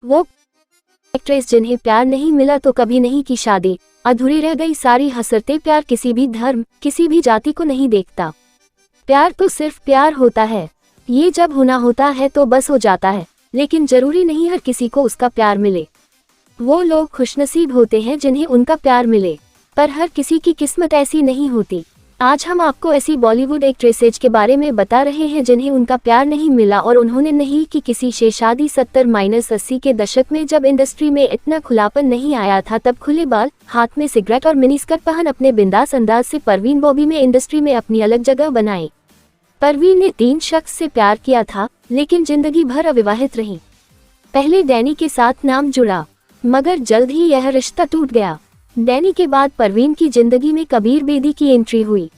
वो एक्ट्रेस जिन्हें प्यार नहीं मिला तो कभी नहीं की शादी, अधूरी रह गई सारी हसरतें। प्यार किसी भी धर्म, किसी भी जाति को नहीं देखता। प्यार तो सिर्फ प्यार होता है। ये जब होना होता है तो बस हो जाता है, लेकिन जरूरी नहीं हर किसी को उसका प्यार मिले। वो लोग खुशनसीब होते हैं जिन्हें उनका प्यार मिले, पर हर किसी की किस्मत ऐसी नहीं होती। आज हम आपको ऐसी बॉलीवुड एक्ट्रेसेज के बारे में बता रहे हैं जिन्हें उनका प्यार नहीं मिला और उन्होंने नहीं की किसी से शादी। 70-80 के दशक में जब इंडस्ट्री में इतना खुलापन नहीं आया था, तब खुले बाल, हाथ में सिगरेट और मिनी स्कर्ट पहन अपने बिंदास अंदाज से परवीन बॉबी में इंडस्ट्री में अपनी अलग जगह बनाई। परवीन ने 3 शख्स से प्यार किया था, लेकिन जिंदगी भर अविवाहित रही। पहले डैनी के साथ नाम जुड़ा, मगर जल्द ही यह रिश्ता टूट गया। डैनी के बाद परवीन की जिंदगी में कबीर बेदी की एंट्री हुई।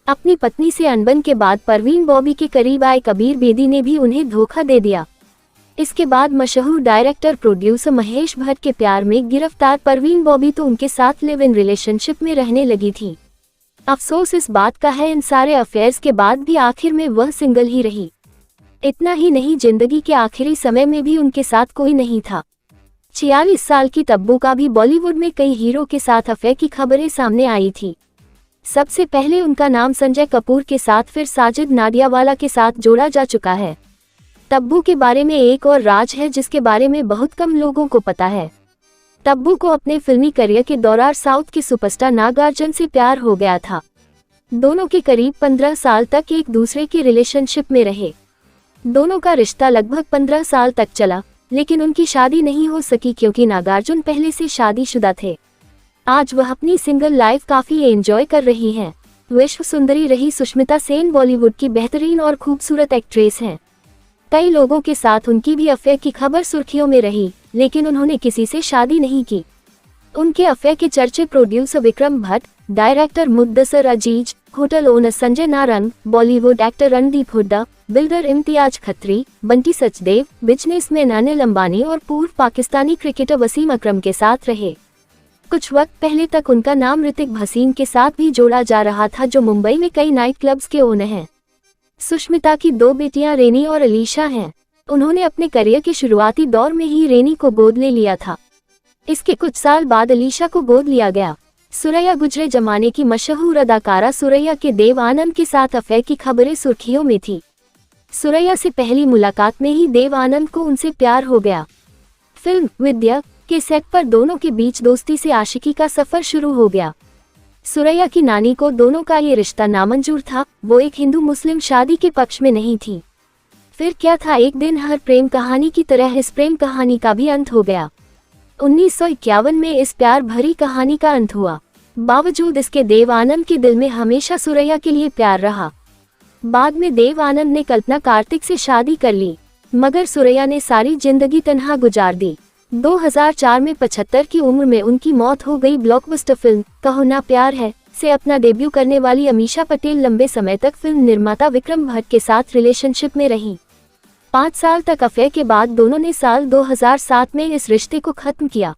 अपनी पत्नी से अनबन के बाद परवीन बॉबी के करीब आए कबीर बेदी ने भी उन्हें धोखा दे दिया। इसके बाद मशहूर डायरेक्टर प्रोड्यूसर महेश भट्ट के प्यार में गिरफ्तार परवीन बॉबी तो उनके साथ लिव इन रिलेशनशिप में रहने लगी थी। अफसोस इस बात का है, इन सारे अफेयर्स के बाद भी आखिर में वह सिंगल ही रही। इतना ही नहीं, जिंदगी के आखिरी समय में भी उनके साथ कोई नहीं था। 46 साल की तब्बू का भी बॉलीवुड में कई हीरो के साथ अफेयर की खबरें सामने आई थी। सबसे पहले उनका नाम संजय कपूर के साथ, फिर साजिद नाडियावाला के साथ जोड़ा जा चुका है। तब्बू के बारे में एक और राज है जिसके बारे में बहुत कम लोगों को पता है। तब्बू को अपने फिल्मी करियर के दौरान साउथ के सुपरस्टार नागार्जुन से प्यार हो गया था। दोनों के करीब 15 साल तक एक दूसरे की रिलेशनशिप में रहे। दोनों का रिश्ता लगभग 15 साल तक चला, लेकिन उनकी शादी नहीं हो सकी क्योंकि नागार्जुन पहले से शादीशुदा थे। आज वह अपनी सिंगल लाइफ काफी एंजॉय कर रही हैं। विश्व सुंदरी रही सुष्मिता सेन बॉलीवुड की बेहतरीन और खूबसूरत एक्ट्रेस हैं। कई लोगों के साथ उनकी भी अफेयर की खबर सुर्खियों में रही, लेकिन उन्होंने किसी से शादी नहीं की। उनके अफेयर के चर्चे producer Vikram Bhatt, director Muddassar Aziz, hotel owner Sanjay Narang, Bollywood actor Randeep Hooda, builder Imtiaz Khatri, Bunty Sachdev, businessman Anil Ambani और पूर्व पाकिस्तानी क्रिकेटर वसीम अकरम के साथ रहे। कुछ वक्त पहले तक उनका नाम ऋतिक भसीन के साथ भी जोड़ा जा रहा था, जो मुंबई में कई नाइट क्लब्स के ओनर हैं। सुष्मिता की 2 बेटियां रेनी और अलीशा हैं। उन्होंने अपने करियर के शुरुआती दौर में ही रेनी को गोद ले लिया था। इसके कुछ साल बाद अलीशा को गोद लिया गया। सुरैया गुजरे जमाने की मशहूर अदाकारा सुरैया के देव आनंद के साथ अफेयर की खबरें सुर्खियों में थी। सुरैया से पहली मुलाकात में ही देव आनंद को उनसे प्यार हो गया। फिल्म विद्या के सेट पर दोनों के बीच दोस्ती से आशिकी का सफर शुरू हो गया। सुरैया की नानी को दोनों का ये रिश्ता नामंजूर था। वो एक हिंदू मुस्लिम शादी के पक्ष में नहीं थी। फिर क्या था, एक दिन हर प्रेम कहानी की तरह इस प्रेम कहानी का भी अंत हो गया। 1951 में इस प्यार भरी कहानी का अंत हुआ। बावजूद इसके देव आनंद के दिल में हमेशा सुरैया के लिए प्यार रहा। बाद में देव आनंद ने कल्पना कार्तिक से शादी कर ली, मगर सुरैया ने सारी जिंदगी तन्हा गुजार दी। 2004 में 75 की उम्र में उनकी मौत हो गई। ब्लॉकबस्टर फिल्म कहो ना प्यार है से अपना डेब्यू करने वाली अमीषा पटेल लंबे समय तक फिल्म निर्माता विक्रम भट्ट के साथ रिलेशनशिप में रही। 5 साल तक अफेयर के बाद दोनों ने साल 2007 में इस रिश्ते को खत्म किया।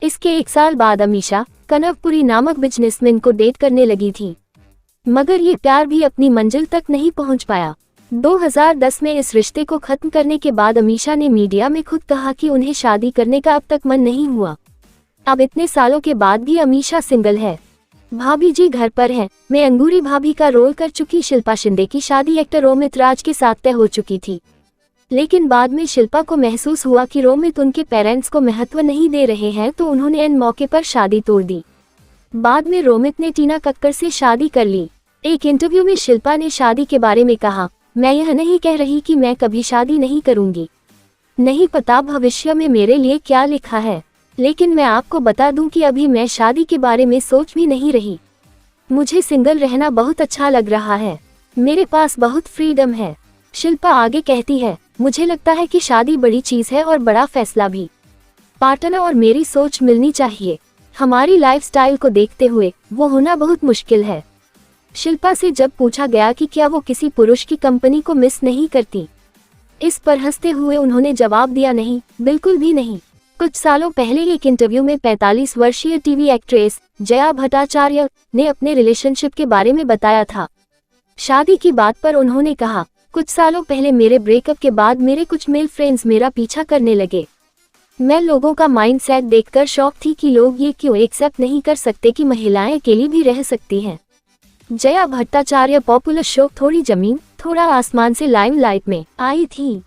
इसके 1 साल बाद अमीषा कनवपुरी नामक बिजनेसमैन को डेट करने लगी थी, मगर ये प्यार भी अपनी मंजिल तक नहीं पहुंच पाया। 2010 में इस रिश्ते को खत्म करने के बाद अमीषा ने मीडिया में खुद कहा कि उन्हें शादी करने का अब तक मन नहीं हुआ। अब इतने सालों के बाद भी अमीषा सिंगल है। भाभी जी घर पर हैं। मैं अंगूरी भाभी का रोल कर चुकी शिल्पा शिंदे की शादी एक्टर रोमित राज के साथ तय हो चुकी थी, लेकिन बाद में शिल्पा को महसूस हुआ कि रोमित उनके पेरेंट्स को महत्व नहीं दे रहे हैं, तो उन्होंने इन मौके पर शादी तोड़ दी। बाद में रोमित ने टीना कक्कर से शादी कर ली। एक इंटरव्यू में शिल्पा ने शादी के बारे में कहा, मैं यह नहीं कह रही कि मैं कभी शादी नहीं करूंगी। नहीं पता भविष्य में मेरे लिए क्या लिखा है, लेकिन मैं आपको बता दूं कि अभी मैं शादी के बारे में सोच भी नहीं रही। मुझे सिंगल रहना बहुत अच्छा लग रहा है। मेरे पास बहुत फ्रीडम है। शिल्पा आगे कहती है, मुझे लगता है कि शादी बड़ी चीज है और बड़ा फैसला भी। पार्टनर और मेरी सोच मिलनी चाहिए। हमारी लाइफस्टाइल को देखते हुए वो होना बहुत मुश्किल है। शिल्पा से जब पूछा गया कि क्या वो किसी पुरुष की कंपनी को मिस नहीं करती, इस पर हंसते हुए उन्होंने जवाब दिया, नहीं, बिल्कुल भी नहीं। कुछ सालों पहले एक इंटरव्यू में 45 वर्षीय टीवी एक्ट्रेस जया भट्टाचार्य ने अपने रिलेशनशिप के बारे में बताया था। शादी की बात पर उन्होंने कहा, कुछ सालों पहले मेरे ब्रेकअप के बाद मेरे कुछ मेल फ्रेंड्स मेरा पीछा करने लगे। मैं लोगों का माइंडसेट देखकर शॉक थी कि लोग ये क्यों एक्सेप्ट नहीं कर सकते कि महिलाएं अकेली भी रह सकती हैं। जया भट्टाचार्य पॉपुलर शो थोड़ी जमीन थोड़ा आसमान से लाइमलाइट में आई थी।